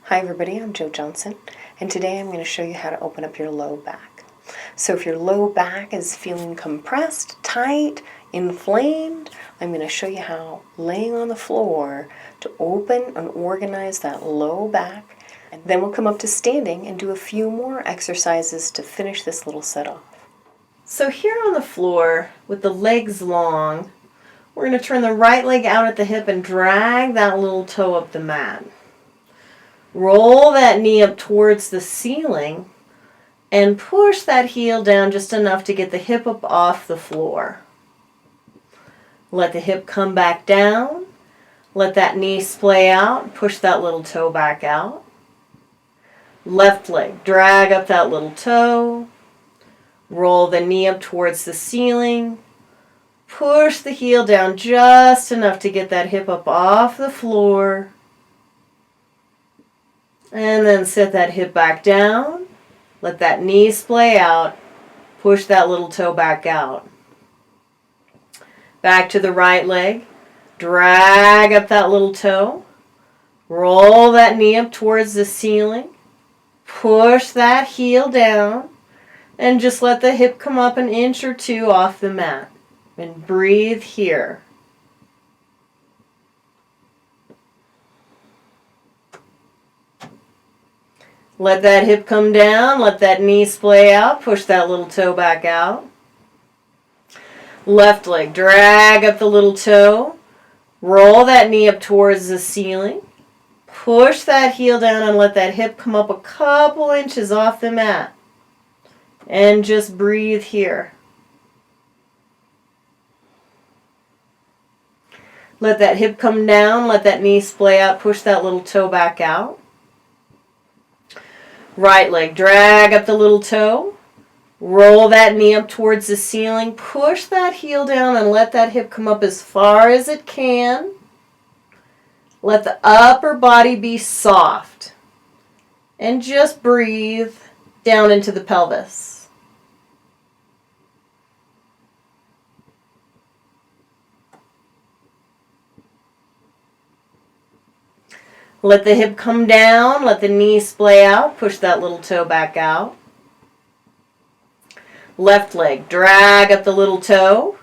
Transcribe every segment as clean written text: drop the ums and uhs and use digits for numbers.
Hi everybody, I'm Jo Johnson, and today I'm going to show you how to open up your low back. So if your low back is feeling compressed, tight, inflamed, I'm going to show you how, laying on the floor, to open and organize that low back, and then we'll come up to standing and do a few more exercises to finish this little set off. So here on the floor, with the legs long, we're going to turn the right leg out at the hip and drag that little toe up the mat. Roll that knee up towards the ceiling and push that heel down just enough to get the hip up off the floor. Let the hip come back down. Let that knee splay out. Push that little toe back out. Left leg, drag up that little toe. Roll the knee up towards the ceiling. Push the heel down just enough to get that hip up off the floor. And then set that hip back down. Let that knee splay out. Push that little toe back out. Back to the right leg. Drag up that little toe. Roll that knee up towards the ceiling. Push that heel down. And just let the hip come up an inch or two off the mat. And breathe here. Let that hip come down, let that knee splay out, push that little toe back out. Left leg, drag up the little toe, roll that knee up towards the ceiling, push that heel down and let that hip come up a couple inches off the mat. And just breathe here. Let that hip come down, let that knee splay out, push that little toe back out. Right leg, drag up the little toe, roll that knee up towards the ceiling, push that heel down and let that hip come up as far as it can. Let the upper body be soft. And just breathe down into the pelvis. Let the hip come down, let the knee splay out, push that little toe back out. Left leg, drag up the little toe,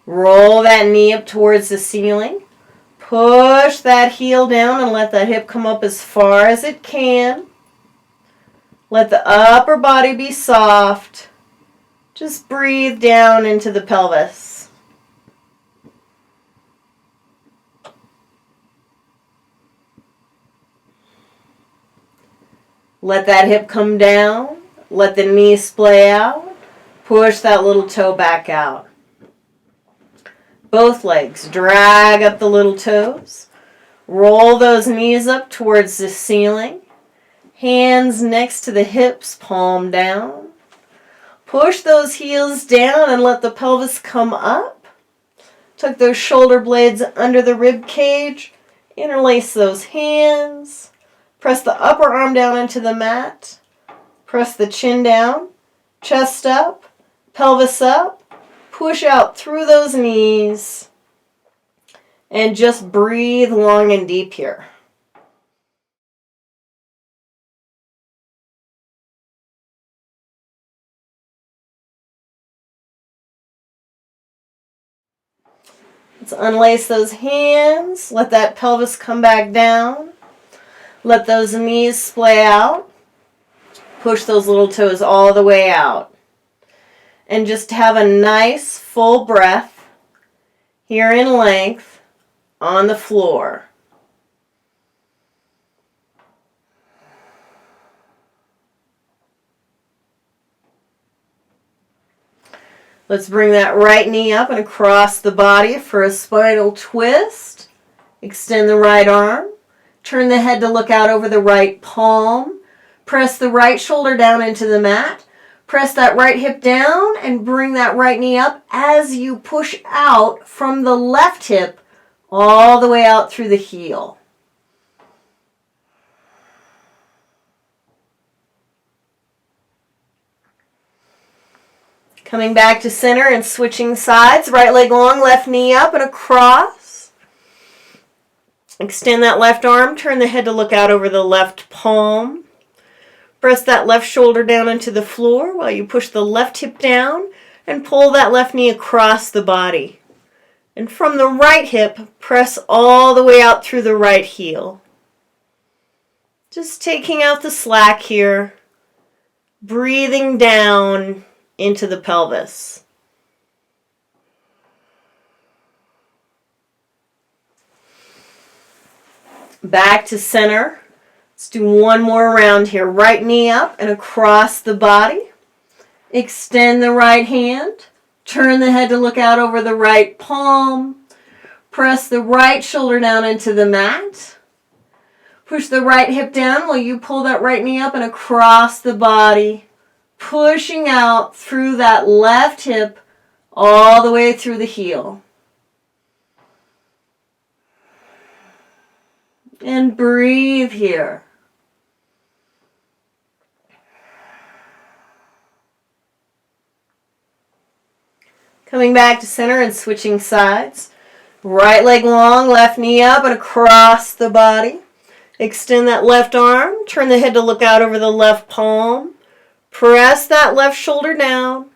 roll that knee up towards the ceiling, push that heel down and let that hip come up as far as it can. Let the upper body be soft. Just breathe down into the pelvis. Let that hip come down. Let the knee splay out. Push that little toe back out. Both legs, drag up the little toes. Roll those knees up towards the ceiling. Hands next to the hips, palm down. Push those heels down and let the pelvis come up. Tuck those shoulder blades under the rib cage. Interlace those hands. Press the upper arm down into the mat. Press the chin down, chest up, pelvis up. Push out through those knees. And just breathe long and deep here. Let's unlace those hands. Let that pelvis come back down. Let those knees splay out. Push those little toes all the way out. And just have a nice full breath here in length on the floor. Let's bring that right knee up and across the body for a spinal twist. Extend the right arm. Turn the head to look out over the right palm. Press the right shoulder down into the mat. Press that right hip down and bring that right knee up as you push out from the left hip all the way out through the heel. Coming back to center and switching sides. Right leg long, left knee up and across. Extend that left arm, turn the head to look out over the left palm. Press that left shoulder down into the floor while you push the left hip down and pull that left knee across the body. And from the right hip, press all the way out through the right heel. Just taking out the slack here, breathing down into the pelvis. Back to center. Let's do one more round here. Right knee up and across the body. Extend the right hand. Turn the head to look out over the right palm. Press the right shoulder down into the mat. Push the right hip down while you pull that right knee up and across the body. Pushing out through that left hip all the way through the heel. And breathe here. Coming back to center and switching sides. Right leg long, left knee up and across the body. Extend that left arm. Turn the head to look out over the left palm. Press that left shoulder down.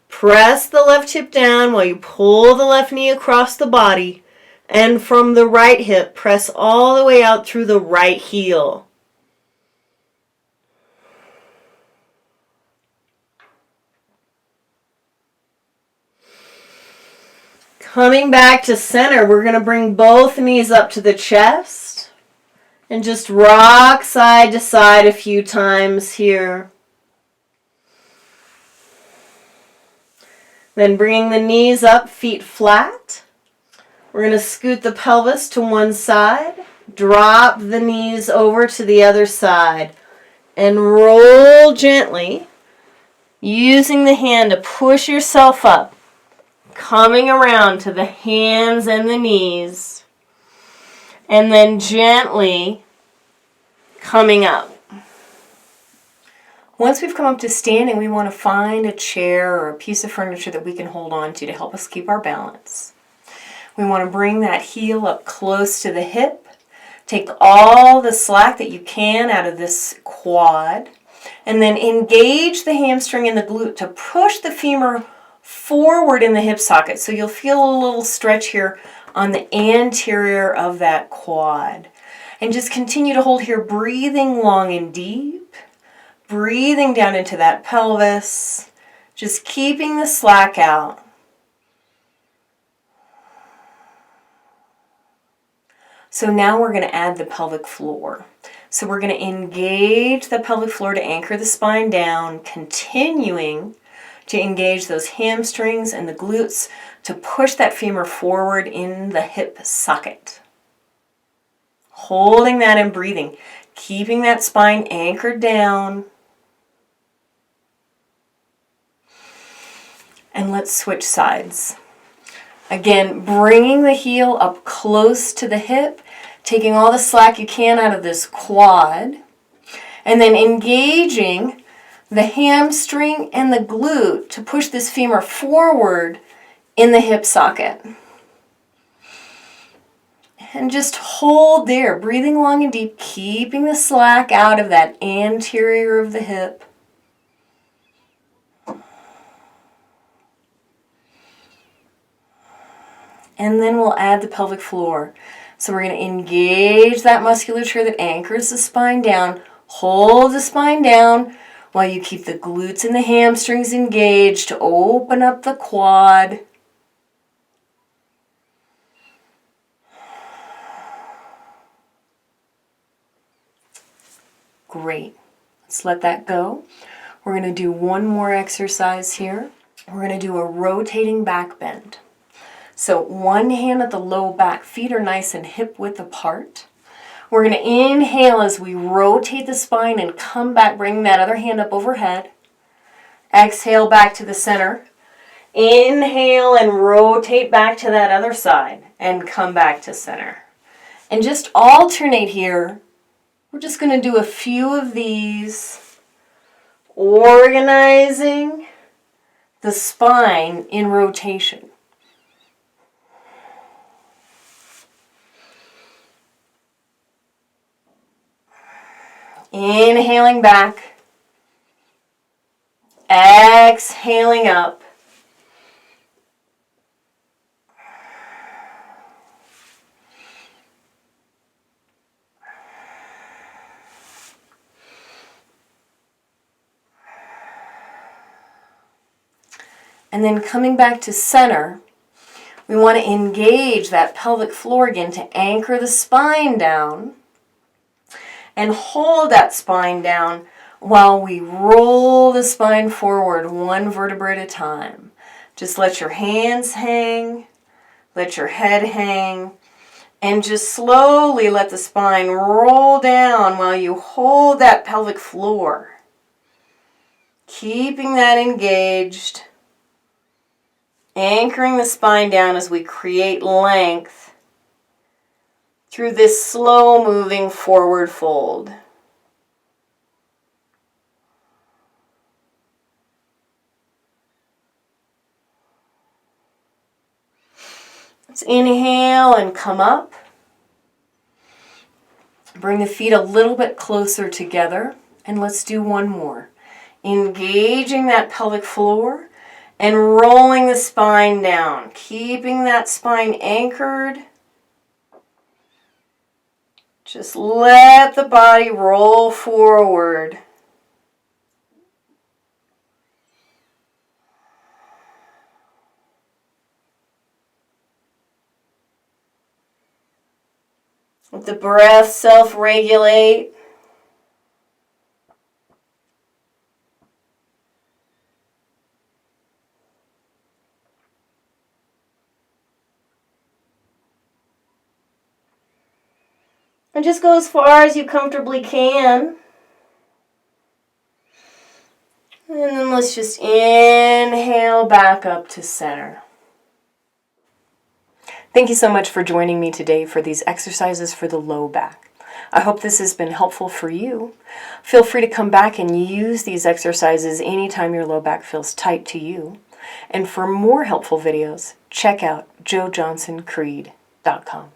Press the left hip down while you pull the left knee across the body. And from the right hip, press all the way out through the right heel. Coming back to center, we're going to bring both knees up to the chest. And just rock side to side a few times here. Then bringing the knees up, feet flat. We're going to scoot the pelvis to one side, drop the knees over to the other side, and roll gently, using the hand to push yourself up, coming around to the hands and the knees, and then gently coming up. Once we've come up to standing, we want to find a chair or a piece of furniture that we can hold on to help us keep our balance. We want to bring that heel up close to the hip. Take all the slack that you can out of this quad. And then engage the hamstring and the glute to push the femur forward in the hip socket. So you'll feel a little stretch here on the anterior of that quad. And just continue to hold here, breathing long and deep. Breathing down into that pelvis. Just keeping the slack out. So now we're going to add the pelvic floor. So we're going to engage the pelvic floor to anchor the spine down, continuing to engage those hamstrings and the glutes to push that femur forward in the hip socket. Holding that and breathing, keeping that spine anchored down. And let's switch sides. Again, bringing the heel up close to the hip, taking all the slack you can out of this quad, and then engaging the hamstring and the glute to push this femur forward in the hip socket. And just hold there, breathing long and deep, keeping the slack out of that anterior of the hip. And then we'll add the pelvic floor. So we're going to engage that musculature that anchors the spine down. Hold the spine down while you keep the glutes and the hamstrings engaged to open up the quad. Great. Let's let that go. We're going to do one more exercise here. We're going to do a rotating back bend. So one hand at the low back, feet are nice and hip width apart. We're going to inhale as we rotate the spine and come back, bring that other hand up overhead. Exhale back to the center. Inhale and rotate back to that other side and come back to center. And just alternate here. We're just going to do a few of these, organizing the spine in rotation. Inhaling back. Exhaling up. And then coming back to center, we want to engage that pelvic floor again to anchor the spine down and hold that spine down while we roll the spine forward one vertebra at a time. Just let your hands hang, let your head hang, and just slowly let the spine roll down while you hold that pelvic floor. Keeping that engaged. Anchoring the spine down as we create length through this slow moving forward fold. Let's inhale and come up. Bring the feet a little bit closer together, and let's do one more. Engaging that pelvic floor. And rolling the spine down, keeping that spine anchored. Just let the body roll forward. Let the breath self-regulate. And just go as far as you comfortably can. And then let's just inhale back up to center. Thank you so much for joining me today for these exercises for the low back. I hope this has been helpful for you. Feel free to come back and use these exercises anytime your low back feels tight to you. And for more helpful videos, check out joejohnsoncreed.com.